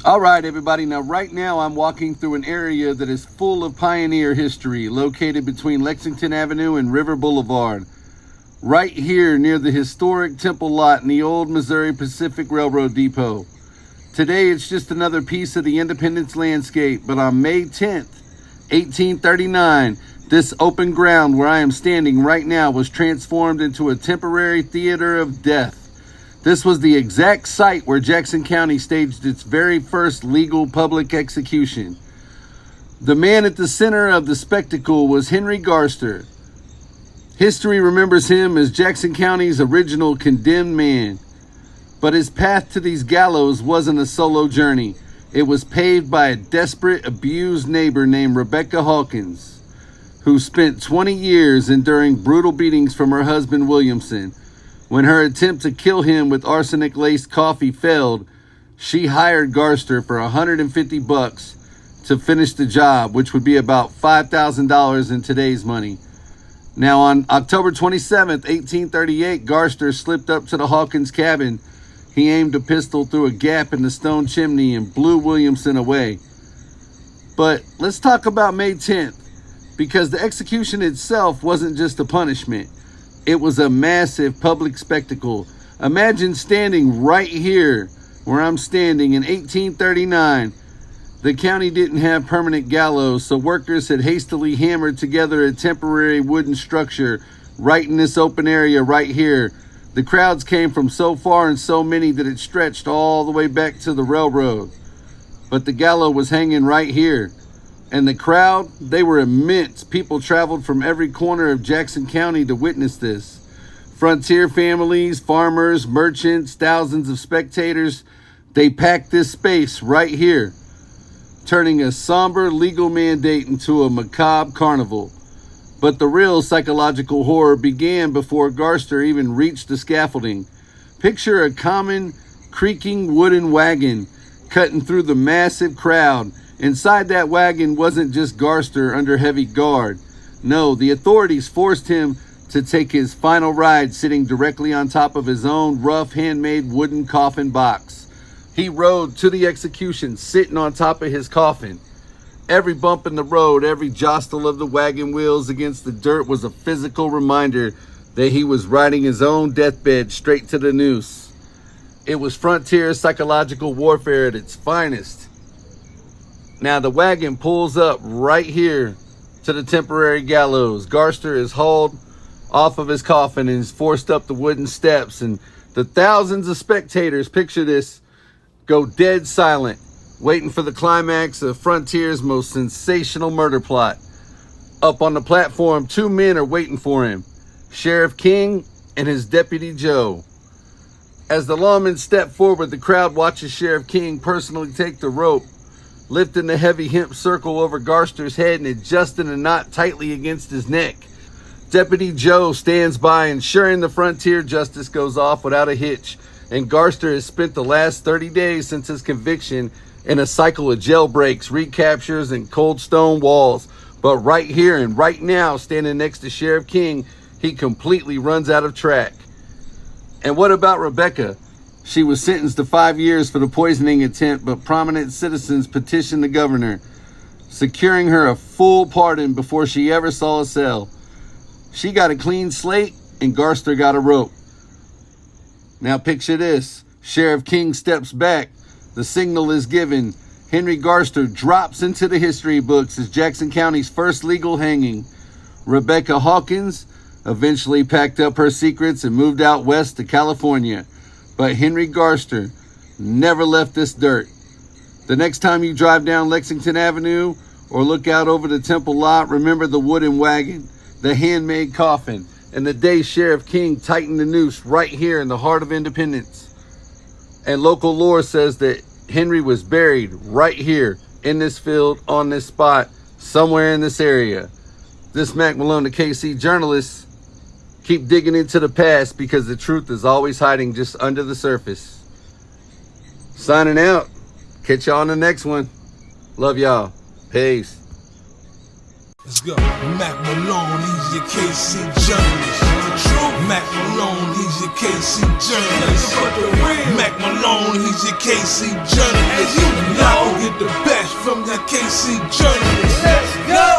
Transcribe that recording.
All right, everybody. Now, right now, I'm walking through an area that is full of pioneer history, located between Lexington Avenue and River Boulevard. Right here near the historic Temple lot in the old Missouri Pacific Railroad Depot. Today, it's just another piece of the Independence landscape, but on May 10th, 1839, this open ground where I am standing right now was transformed into a temporary theater of death. This was the exact site where Jackson County staged its very first legal public execution. The man at the center of the spectacle was Henry Garster. History remembers him as Jackson County's original condemned man. But his path to these gallows wasn't a solo journey. It was paved by a desperate, abused neighbor named Rebecca Hawkins, who spent 20 years enduring brutal beatings from her husband Williamson. When her attempt to kill him with arsenic-laced coffee failed, she hired Garster for $150 to finish the job, which would be about $5,000 in today's money. Now, on October 27th, 1838, Garster slipped up to the Hawkins cabin. He aimed a pistol through a gap in the stone chimney and blew Williamson away. But let's talk about May 10th, because the execution itself wasn't just a punishment. It was a massive public spectacle. Imagine standing right here where I'm standing in 1839. The county didn't have permanent gallows, so workers had hastily hammered together a temporary wooden structure right in this open area right here. The crowds came from so far and so many that it stretched all the way back to the railroad. But the gallows was hanging right here. And the crowd, they were immense. People traveled from every corner of Jackson County to witness this. Frontier families, farmers, merchants, thousands of spectators, they packed this space right here, turning a somber legal mandate into a macabre carnival. But the real psychological horror began before Garster even reached the scaffolding. Picture a common, creaking wooden wagon cutting through the massive crowd. Inside that wagon wasn't just Garster under heavy guard. No, the authorities forced him to take his final ride sitting directly on top of his own rough handmade wooden coffin box. He rode to the execution sitting on top of his coffin. Every bump in the road, every jostle of the wagon wheels against the dirt was a physical reminder that he was riding his own deathbed straight to the noose. It was frontier psychological warfare at its finest. Now the wagon pulls up right here to the temporary gallows. Garster is hauled off of his coffin and is forced up the wooden steps. And the thousands of spectators, picture this, go dead silent, waiting for the climax of Frontier's most sensational murder plot. Up on the platform, two men are waiting for him, Sheriff King and his deputy Joe. As the lawmen step forward, the crowd watches Sheriff King personally take the rope, lifting the heavy hemp circle over Garster's head and adjusting a knot tightly against his neck. Deputy Joe stands by, ensuring the frontier justice goes off without a hitch, and Garster has spent the last 30 days since his conviction in a cycle of jailbreaks, recaptures, and cold stone walls. But right here and right now, standing next to Sheriff King, he completely runs out of track. And what about Rebecca? She was sentenced to 5 years for the poisoning attempt, but prominent citizens petitioned the governor, securing her a full pardon before she ever saw a cell. She got a clean slate, and Garster got a rope. Now picture this. Sheriff King steps back. The signal is given. Henry Garster drops into the history books as Jackson County's first legal hanging. Rebecca Hawkins eventually packed up her secrets and moved out west to California. But Henry Garster never left this dirt. The next time you drive down Lexington Avenue or look out over the Temple lot, remember the wooden wagon, the handmade coffin, and the day Sheriff King tightened the noose right here in the heart of Independence. And local lore says that Henry was buried right here in this field, on this spot, somewhere in this area. This Mack Malone, the KC journalist. Keep digging into the past, because the truth is always hiding just under the surface. Signing out. Catch y'all on the next one. Love y'all. Peace. Let's go. Mack Malone, he's your KC journalist. Mack Malone, he's your KC journalist. Mack Malone, he's your KC journalist. the best from the KC journalist. Let's go!